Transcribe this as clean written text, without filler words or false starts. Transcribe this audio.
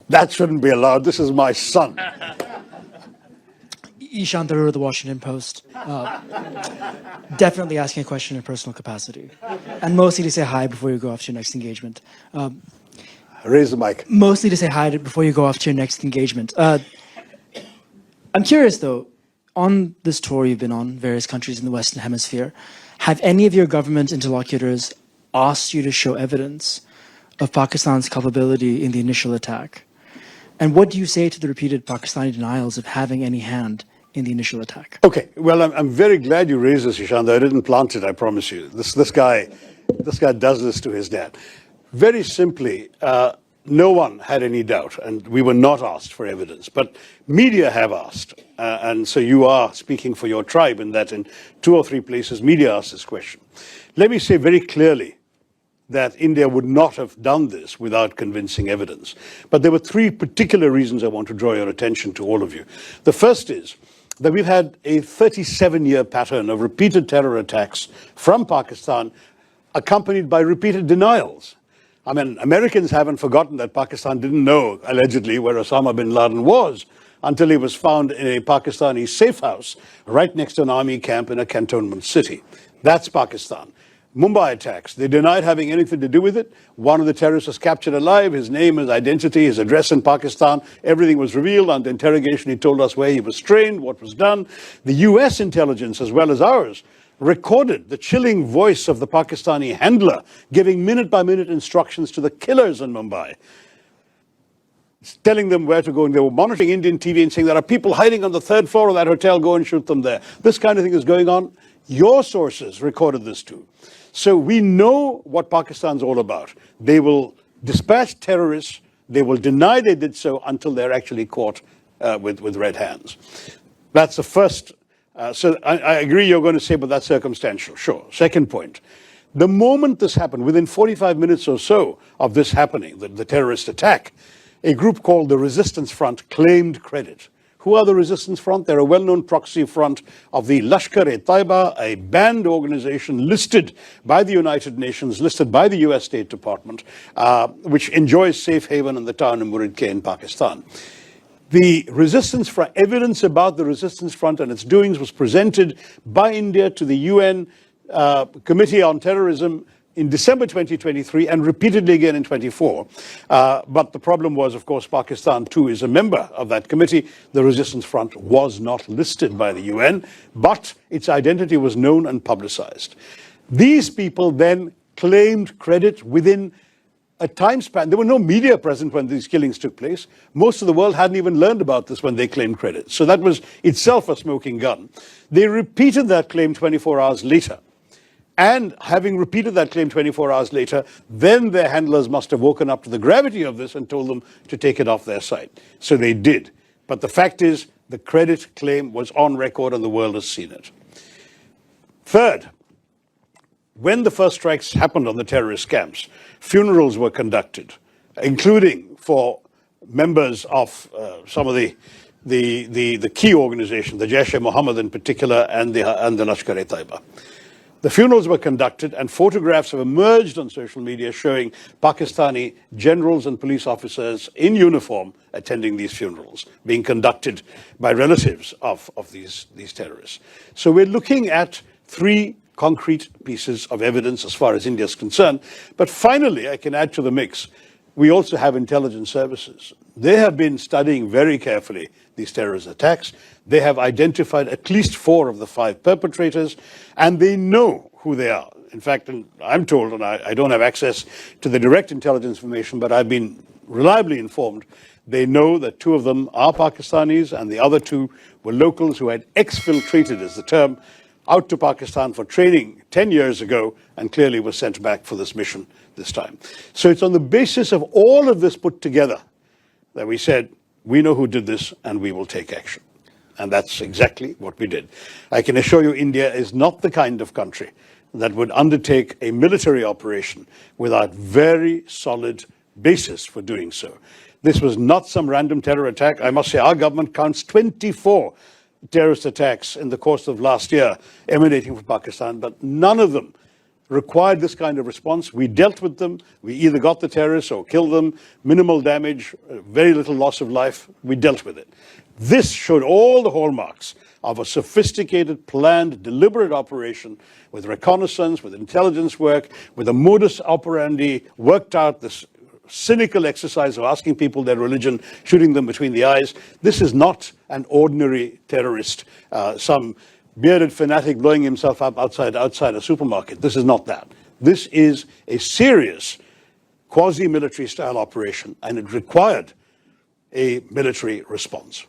That shouldn't be allowed. This is my son. Ishaan Tharoor of the Washington Post. Definitely asking a question in personal capacity. And mostly to say hi before you go off to your next engagement. Raise the mic. Mostly to say hi before you go off to your next engagement. I'm curious, though, on this tour you've been on, various countries in the Western Hemisphere, have any of your government interlocutors asked you to show evidence of Pakistan's culpability in the initial attack? And what do you say to the repeated Pakistani denials of having any hand in the initial attack? Okay, well, I'm very glad you raised this, Ishan, though I didn't plant it, I promise you. This guy does this to his dad. Very simply, no one had any doubt, and we were not asked for evidence. But media have asked, and so you are speaking for your tribe in that in 2 or 3 places, media asked this question. Let me say very clearly that India would not have done this without convincing evidence. But there were 3 particular reasons I want to draw your attention to, all of you. The first is that we've had a 37-year pattern of repeated terror attacks from Pakistan, accompanied by repeated denials. I mean, Americans haven't forgotten that Pakistan didn't know, allegedly, where Osama bin Laden was until he was found in a Pakistani safe house right next to an army camp in a cantonment city. That's Pakistan. Mumbai attacks, they denied having anything to do with it. One of the terrorists was captured alive. His name, his identity, his address in Pakistan, everything was revealed. Under interrogation, he told us where he was trained, what was done. The US intelligence, as well as ours, recorded the chilling voice of the Pakistani handler giving minute-by-minute instructions to the killers in Mumbai, telling them where to go. And they were monitoring Indian TV and saying, there are people hiding on the 3rd floor of that hotel, go and shoot them there. This kind of thing is going on. Your sources recorded this too. So we know what Pakistan's all about. They will dispatch terrorists. They will deny they did so until they're actually caught with red hands. That's the first. So I agree you're going to say, but that's circumstantial. Sure. Second point. The moment this happened, within 45 minutes or so of this happening, the terrorist attack, a group called the Resistance Front claimed credit. Who are the Resistance Front? They're a well-known proxy front of the Lashkar-e-Taiba, a banned organization listed by the United Nations, listed by the US State Department, which enjoys safe haven in the town of Muridke in Pakistan. The Resistance Front, evidence about the Resistance Front and its doings was presented by India to the UN Committee on Terrorism in December 2023 and repeatedly again in 24. But the problem was, of course, Pakistan too is a member of that committee. The Resistance Front was not listed by the UN, but its identity was known and publicized. These people then claimed credit within a time span. There were no media present when these killings took place. Most of the world hadn't even learned about this when they claimed credit. So that was itself a smoking gun. They repeated that claim 24 hours later. And having repeated that claim 24 hours later, then their handlers must have woken up to the gravity of this and told them to take it off their site. So they did. But the fact is, the credit claim was on record and the world has seen it. Third, when the first strikes happened on the terrorist camps, funerals were conducted, including for members of some of the key organizations, the Jaish-e-Mohammed in particular, and the Lashkar-e-Taiba. The funerals were conducted and photographs have emerged on social media showing Pakistani generals and police officers in uniform attending these funerals, being conducted by relatives of these terrorists. So we're looking at 3 concrete pieces of evidence as far as India is concerned. But finally, I can add to the mix, we also have intelligence services. They have been studying very carefully these terrorist attacks. They have identified at least 4 of the 5 perpetrators, and they know who they are. In fact, I'm told, and I don't have access to the direct intelligence information, but I've been reliably informed, they know that 2 of them are Pakistanis, and the other 2 were locals who had exfiltrated, is the term, out to Pakistan for training 10 years ago, and clearly were sent back for this mission this time. So it's on the basis of all of this put together that we said, we know who did this, and we will take action. And that's exactly what we did. I can assure you India is not the kind of country that would undertake a military operation without very solid basis for doing so. This was not some random terror attack. I must say our government counts 24 terrorist attacks in the course of last year emanating from Pakistan, but none of them required this kind of response. We dealt with them. We either got the terrorists or killed them. Minimal damage, very little loss of life. We dealt with it. This showed all the hallmarks of a sophisticated, planned, deliberate operation with reconnaissance, with intelligence work, with a modus operandi worked out, this cynical exercise of asking people their religion, shooting them between the eyes. This is not an ordinary terrorist, some bearded fanatic blowing himself up outside a supermarket. This is not that. This is a serious quasi-military style operation, and it required a military response.